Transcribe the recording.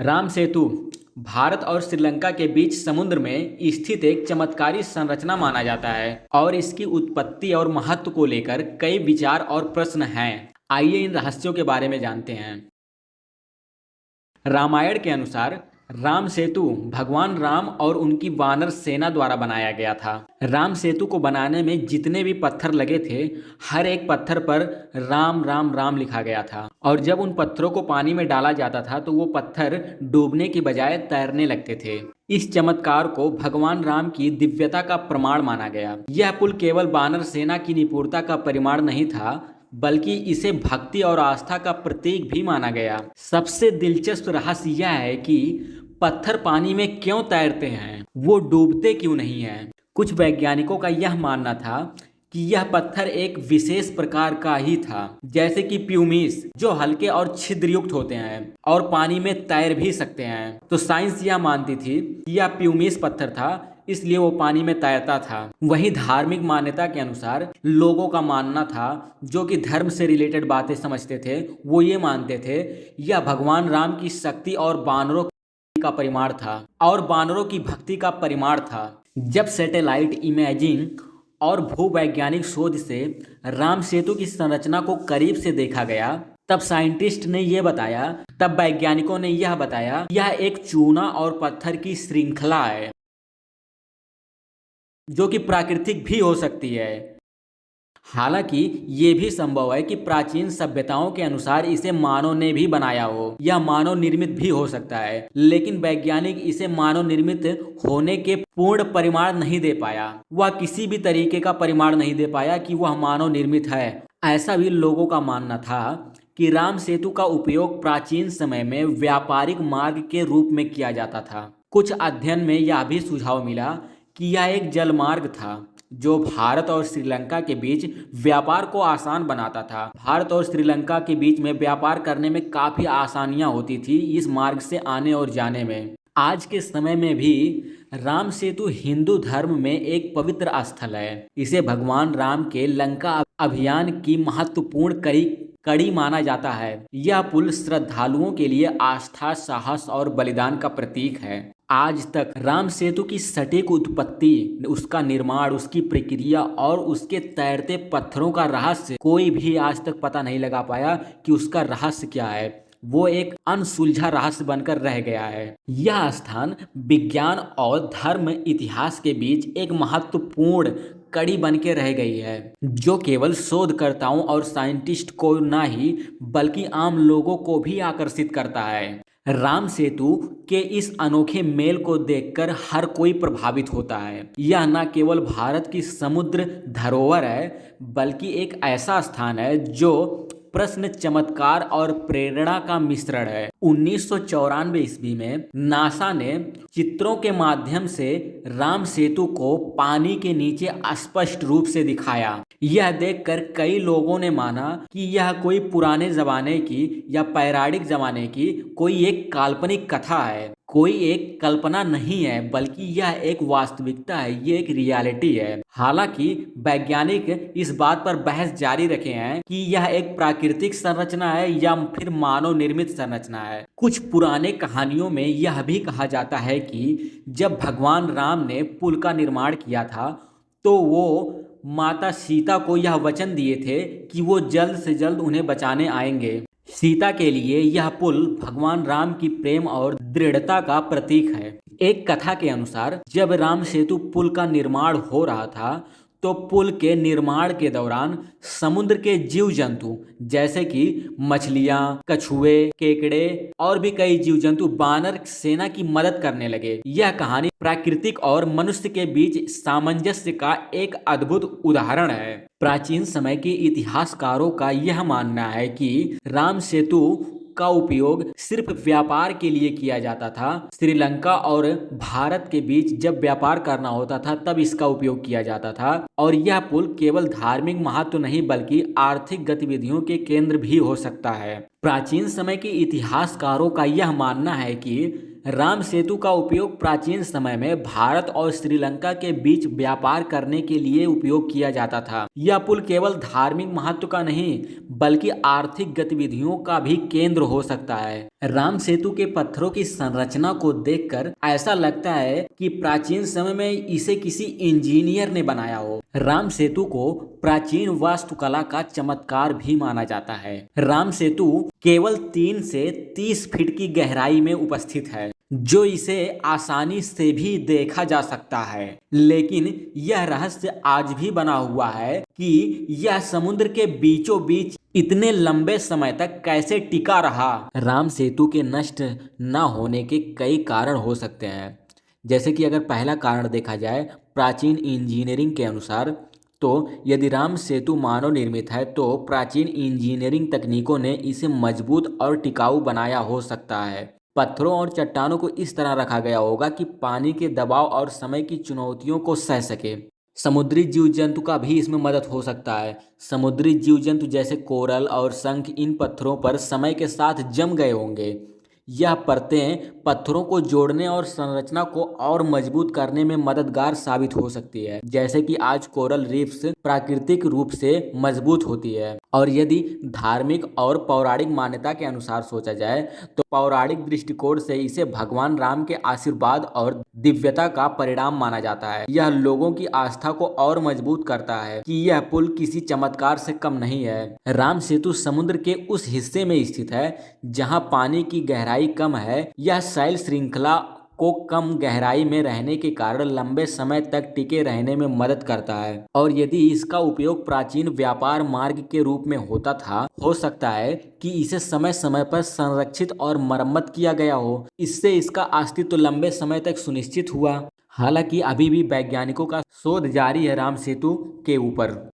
राम सेतु भारत और श्रीलंका के बीच समुद्र में स्थित एक चमत्कारी संरचना माना जाता है और इसकी उत्पत्ति और महत्व को लेकर कई विचार और प्रश्न हैं। आइए इन रहस्यों के बारे में जानते हैं। रामायण के अनुसार राम सेतु भगवान राम और उनकी वानर सेना द्वारा बनाया गया था। राम सेतु को बनाने में जितने भी पत्थर लगे थे, हर एक पत्थर पर राम राम राम लिखा गया था और जब उन पत्थरों को पानी में डाला जाता था तो वो पत्थर डूबने की बजाय तैरने लगते थे। इस चमत्कार को भगवान राम की दिव्यता का प्रमाण माना गया। यह पुल केवल वानर सेना की निपुणता का परिमाण नहीं था, बल्कि इसे भक्ति और आस्था का प्रतीक भी माना गया। सबसे दिलचस्प रहस्य यह है कि पत्थर पानी में क्यों तैरते हैं, वो डूबते क्यों नहीं हैं। कुछ वैज्ञानिकों का यह मानना था कि यह पत्थर एक विशेष प्रकार का ही था, जैसे कि प्यूमिस, जो हल्के और छिद्रयुक्त होते हैं और पानी में तैर भी सकते हैं। तो साइंस यह मानती थी कि यह प्यूमिस पत्थर था, इसलिए वो पानी में तैरता था। वहीं धार्मिक मान्यता के अनुसार लोगों का मानना था, जो कि धर्म से रिलेटेड बातें समझते थे, वो ये मानते थे यह भगवान राम की शक्ति और बानरों की भक्ति का परिमाण था। जब सैटेलाइट इमेजिंग और भूवैज्ञानिक शोध से राम सेतु की संरचना को करीब से देखा गया, तब वैज्ञानिकों ने यह बताया यह एक चूना और पत्थर की श्रृंखला है, जो कि प्राकृतिक भी हो सकती है। हालांकि ये भी संभव है कि प्राचीन सभ्यताओं के अनुसार इसे मानव ने भी बनाया हो या मानव निर्मित भी हो सकता है, लेकिन वैज्ञानिक इसे मानव निर्मित होने के पूर्ण परिमाण नहीं दे पाया। वह किसी भी तरीके का परिमाण नहीं दे पाया कि वह मानव निर्मित है। ऐसा भी लोगों का मानना था कि राम सेतु का उपयोग प्राचीन समय में व्यापारिक मार्ग के रूप में किया जाता था। कुछ अध्ययन में यह भी सुझाव मिला कि यह एक जलमार्ग था जो भारत और श्रीलंका के बीच व्यापार को आसान बनाता था। भारत और श्रीलंका के बीच में व्यापार करने में काफ़ी आसानियां होती थी इस मार्ग से आने और जाने में। आज के समय में भी राम सेतु हिंदू धर्म में एक पवित्र स्थल है। इसे भगवान राम के लंका अभियान की महत्वपूर्ण कड़ी माना जाता है। यह पुल श्रद्धालुओं के लिए आस्था, साहस और बलिदान का प्रतीक है। आज तक राम सेतु की सटीक उत्पत्ति, उसका निर्माण, उसकी प्रक्रिया और उसके तैरते पत्थरों का रहस्य कोई भी आज तक पता नहीं लगा पाया कि उसका रहस्य क्या है। वो एक अनसुलझा रहस्य बनकर रह गया है। यह स्थान विज्ञान और धर्म इतिहास के बीच एक महत्वपूर्ण कड़ी बन के रह गई है, जो केवल शोधकर्ताओं और साइंटिस्ट को ना ही बल्कि आम लोगों को भी आकर्षित करता है। राम सेतु के इस अनोखे मेल को देखकर हर कोई प्रभावित होता है। यह न केवल भारत की समुद्र धरोहर है, बल्कि एक ऐसा स्थान है जो प्रश्न, चमत्कार और प्रेरणा का मिश्रण है। 1994 ईस्वी में नासा ने चित्रों के माध्यम से राम सेतु को पानी के नीचे स्पष्ट रूप से दिखाया। यह देखकर कई लोगों ने माना कि यह कोई पुराने जमाने की या पौराणिक जमाने की कोई एक काल्पनिक कथा है, कोई एक कल्पना नहीं है, बल्कि यह एक वास्तविकता है, ये एक रियलिटी है। हालांकि वैज्ञानिक इस बात पर बहस जारी रखे हैं कि यह एक प्राकृतिक संरचना है या फिर मानव निर्मित संरचना है। कुछ पुराने कहानियों में यह भी कहा जाता है कि जब भगवान राम ने पुल का निर्माण किया था तो वो माता सीता को यह वचन दिए थे कि वो जल्द से जल्द उन्हें बचाने आएंगे। सीता के लिए यह पुल भगवान राम की प्रेम और दृढ़ता का प्रतीक है। एक कथा के अनुसार जब राम सेतु पुल का निर्माण हो रहा था तो पुल के निर्माण के दौरान समुद्र के जीव जंतु जैसे कि मछलियां, कछुए, केकड़े और भी कई जीव जंतु वानर सेना की मदद करने लगे। यह कहानी प्राकृतिक और मनुष्य के बीच सामंजस्य का एक अद्भुत उदाहरण है। प्राचीन समय के इतिहासकारों का यह मानना है कि राम सेतु का उपयोग सिर्फ व्यापार के लिए किया जाता था। श्रीलंका और भारत के बीच जब व्यापार करना होता था तब इसका उपयोग किया जाता था और यह पुल केवल धार्मिक महत्व नहीं बल्कि आर्थिक गतिविधियों के केंद्र भी हो सकता है। प्राचीन समय के इतिहासकारों का यह मानना है कि राम सेतु का उपयोग प्राचीन समय में भारत और श्रीलंका के बीच व्यापार करने के लिए उपयोग किया जाता था। यह पुल केवल धार्मिक महत्व का नहीं बल्कि आर्थिक गतिविधियों का भी केंद्र हो सकता है। राम सेतु के पत्थरों की संरचना को देखकर ऐसा लगता है कि प्राचीन समय में इसे किसी इंजीनियर ने बनाया हो। राम सेतु को प्राचीन वास्तुकला का चमत्कार भी माना जाता है। राम सेतु केवल 3 से 30 फीट की गहराई में उपस्थित है, जो इसे आसानी से भी देखा जा सकता है। लेकिन यह रहस्य आज भी बना हुआ है कि यह समुद्र के बीचों बीच इतने लंबे समय तक कैसे टिका रहा। राम सेतु के नष्ट न होने के कई कारण हो सकते हैं। जैसे कि अगर पहला कारण देखा जाए प्राचीन इंजीनियरिंग के अनुसार, तो यदि राम सेतु मानव निर्मित है तो प्राचीन इंजीनियरिंग तकनीकों ने इसे मजबूत और टिकाऊ बनाया हो सकता है। पत्थरों और चट्टानों को इस तरह रखा गया होगा कि पानी के दबाव और समय की चुनौतियों को सह सके। समुद्री जीव जंतु का भी इसमें मदद हो सकता है। समुद्री जीव जंतु जैसे कोरल और शंख इन पत्थरों पर समय के साथ जम गए होंगे। यह परतें पत्थरों को जोड़ने और संरचना को और मजबूत करने में मददगार साबित हो सकती है, जैसे कि आज कोरल रीफ्स प्राकृतिक रूप से मजबूत होती है। और यदि धार्मिक और पौराणिक मान्यता के अनुसार सोचा जाए तो पौराणिक दृष्टिकोण से इसे भगवान राम के आशीर्वाद और दिव्यता का परिणाम माना जाता है। यह लोगों की आस्था को और मजबूत करता है कि यह पुल किसी चमत्कार से कम नहीं है। राम सेतु समुद्र के उस हिस्से में स्थित है जहां पानी की गहराई कम है। यह शैल श्रृंखला को कम गहराई में रहने के कारण लंबे समय तक टिके रहने में मदद करता है। और यदि इसका उपयोग प्राचीन व्यापार मार्ग के रूप में होता था, हो सकता है कि इसे समय समय पर संरक्षित और मरम्मत किया गया हो। इससे इसका अस्तित्व लंबे समय तक सुनिश्चित हुआ। हालांकि अभी भी वैज्ञानिकों का शोध जारी है राम सेतु के ऊपर।